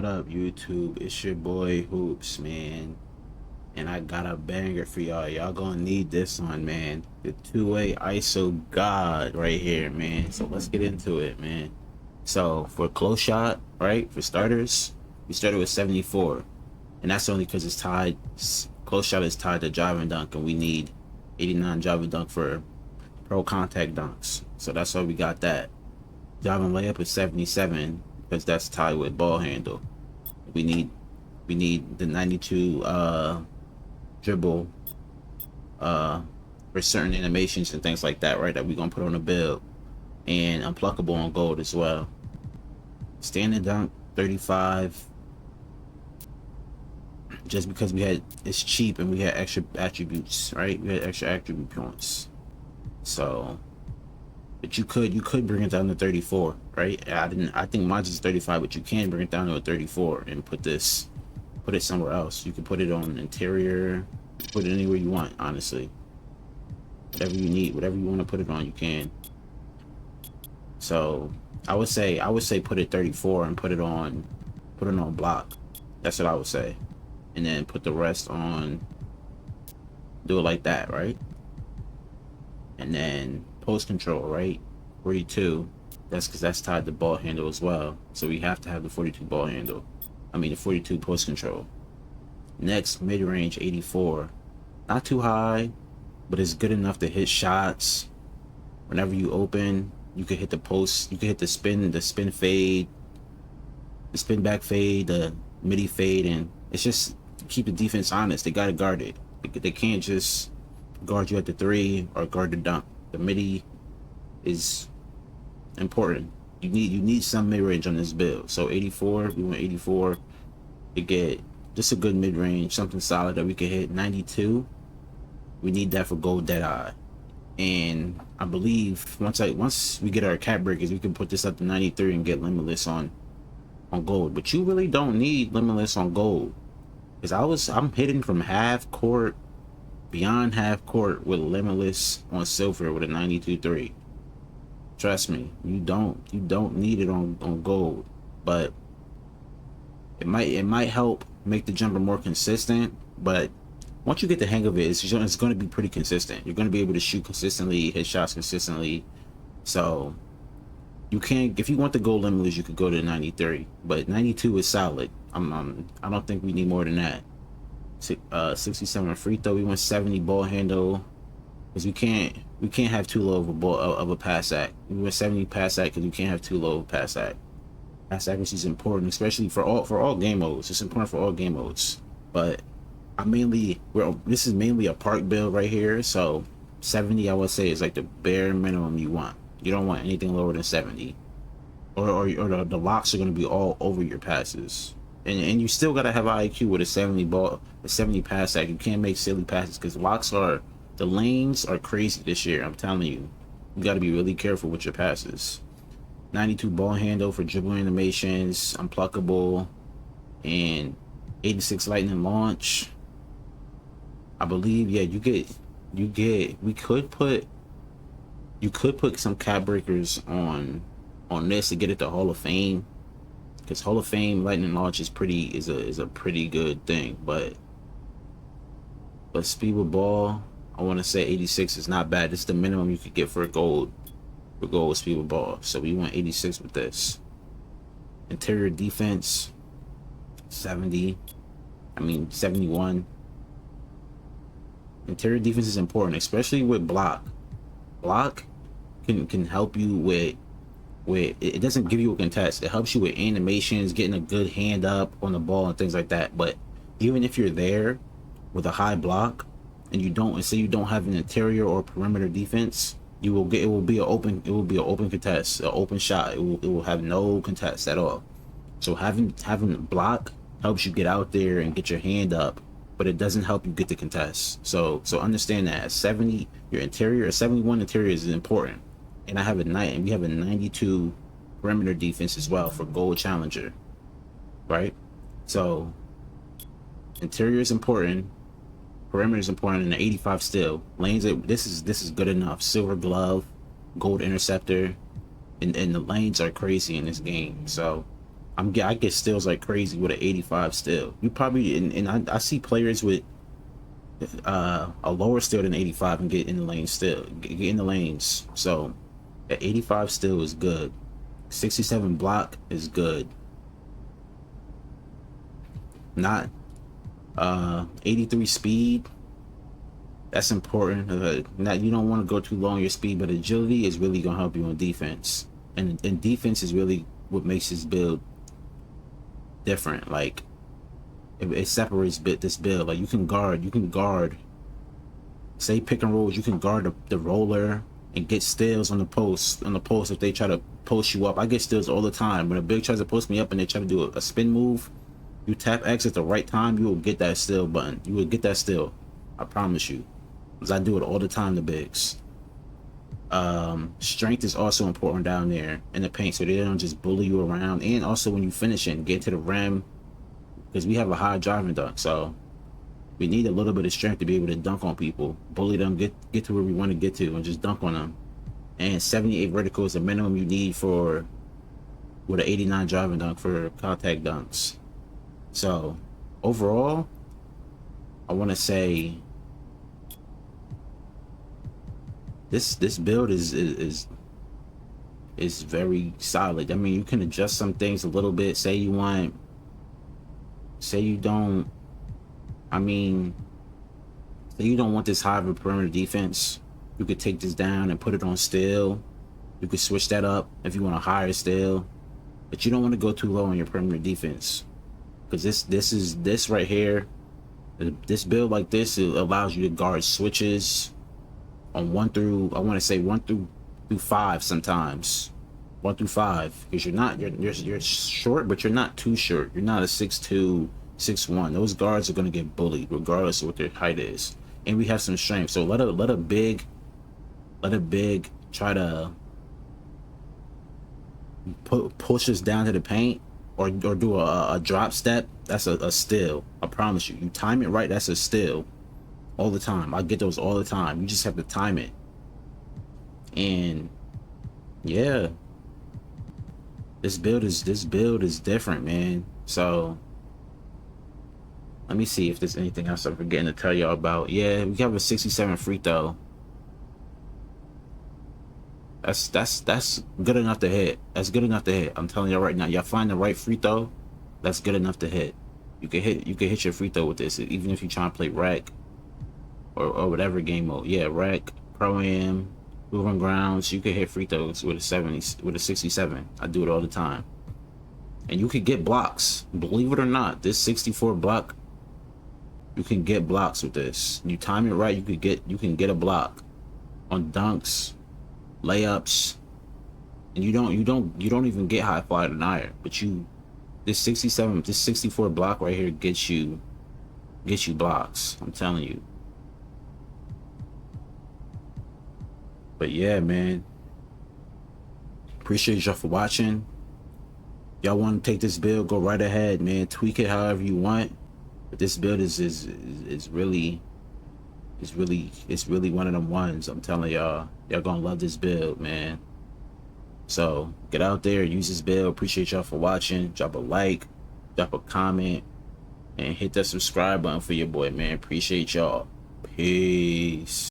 What up, YouTube? It's your boy Hoops, man. And I got a banger for y'all. Y'all gonna need this one, man. The two-way ISO God right here, man. So let's get into it, man. So for close shot, right? For starters, we started with 74. And that's only because it's tied. Close shot is tied to drive and dunk, and we need 89 drive and dunk for pro contact dunks. So that's why we got that. Drive and layup is 77 because that's tied with ball handle. We need we need the 92 dribble for certain animations and things like that, right? That we're gonna put on the build, and unpluckable on gold as well. Standing dunk 35, just because it's cheap and we had extra attributes, right? We had extra attribute points. So, but you could bring it down to 34, right? I think mine's is 35, but you can bring it down to a 34 and put it somewhere else. You can put it on interior, put it anywhere you want, honestly. Whatever you need, whatever you want to put it on, you can. So I would say put it 34 and put it on block. That's what I would say. And then put the rest on, do it like that, right? And then post control, right? 42. That's because that's tied to ball handle as well. So we have to have the 42 ball handle. I mean the 42 post control. Next, mid range 84. Not too high, but it's good enough to hit shots. Whenever you open, you can hit the post, you can hit the spin fade, the spin back fade, the midi fade, and it's just to keep the defense honest. They gotta guard it. They can't just guard you at the three or guard the dunk. The midi is important. You need some mid range on this build. So 84, we want 84 to get just a good mid range, something solid that we can hit. 92, we need that for gold Deadeye. And I believe once we get our cap breakers, we can put this up to 93 and get limitless on gold. But you really don't need limitless on gold, because I'm hitting from half court, beyond half court with limitless on silver with a 92-3. Trust me, you don't need it on gold, but it might help make the jumper more consistent. But once you get the hang of it, it's going to be pretty consistent. You're going to be able to shoot consistently, hit shots consistently. So you can, if you want the gold limitless, you could go to 93, but 92 is solid. I don't think we need more than that. 67 free throw. We want 70 ball handle, because we can't have too low of a pass act. We want 70 pass act because we can't have too low of a pass act. Pass accuracy is important, especially for all game modes. It's important for all game modes, but this is mainly a park build right here, so 70 I would say is like the bare minimum you want. You don't want anything lower than 70, or the locks are going to be all over your passes, and you still got to have IQ with a 70 pass act. You can't make silly passes because the lanes are crazy this year. I'm telling you, you got to be really careful with your passes. 92 ball handle for dribble animations, unpluckable, and 86 lightning launch. I believe, yeah, you could put some cap breakers on this to get it to Hall of Fame, because Hall of Fame lightning launch is a pretty good thing. But speed with ball, I want to say 86 is not bad. This is the minimum you could get for gold with speed with ball. So we want 86 with this. Interior defense 71. Interior defense is important, especially with block. Block can help you with it doesn't give you a contest. It helps you with animations, getting a good hand up on the ball and things like that. But even if you're there with a high block and say you don't have an interior or perimeter defense, it will be an open contest, an open shot. It will have no contest at all. So having block helps you get out there and get your hand up, but it doesn't help you get the contest. So understand that 70, your interior, a 71 interior is important. And we have a 92 perimeter defense as well for gold challenger, right? So interior is important, perimeter is important, and the 85 still. Lanes, this is good enough. Silver glove, gold interceptor, and the lanes are crazy in this game. So I get steals like crazy with an 85 steal. You probably and I see players with a lower steal than 85 and get in the lane still get in the lanes. So at 85 steal is good. 67 block is good. Not 83 speed. That's important. Now you don't want to go too low on your speed, but agility is really gonna help you on defense. And defense is really what makes this build different. Like it separates this build. Like you can guard. Say pick and rolls, you can guard the roller and get steals on the post. If they try to post you up, I get steals all the time. When a big tries to post me up and they try to do a spin move, you tap X at the right time, you will get that steal button. You will get that steal. I promise you. Because I do it all the time to bigs. Strength is also important down there in the paint, so they don't just bully you around. And also when you finish it and get to the rim, because we have a high driving dunk, so we need a little bit of strength to be able to dunk on people, bully them, get to where we want to get to, and just dunk on them. And 78 vertical is the minimum you need for with an 89 driving dunk for contact dunks. So overall, I want to say this build is very solid. I mean, you can adjust some things a little bit. Say you don't want this high of a perimeter defense, you could take this down and put it on steal. You could switch that up if you want a higher steal, but you don't want to go too low on your perimeter defense, because this right here, this build like this, it allows you to guard switches on 1 through 5 sometimes. 1 through 5, because you're short, but you're not too short. You're not a 6'2", 6'1". Those guards are gonna get bullied regardless of what their height is. And we have some strength, so let a big try to push us down to the paint or do a drop step. That's a steal. I promise you. You time it right, that's a steal. All the time. I get those all the time. You just have to time it. And yeah, this build is different, man. So let me see if there's anything else I'm forgetting to tell y'all about. Yeah, we have a 67 free throw. That's good enough to hit. That's good enough to hit. I'm telling y'all right now. Y'all find the right free throw, that's good enough to hit. You can hit your free throw with this, even if you try and play rec or whatever game mode. Yeah, rec, pro-am, moving grounds. You can hit free throws with a 67. I do it all the time. And you could get blocks. Believe it or not, this 64 block, you can get blocks with this. You time it right, you can get a block on dunks, layups, and you don't even get high fly denier, but this 64 block right here gets you blocks. I'm telling you. But yeah, man, appreciate y'all for watching. Y'all want to take this build, go right ahead, man. Tweak it however you want. But this build is really one of them ones. I'm telling y'all gonna love this build, man. So get out there, use this build. Appreciate y'all for watching. Drop a like, drop a comment, and hit that subscribe button for your boy, man. Appreciate y'all. Peace.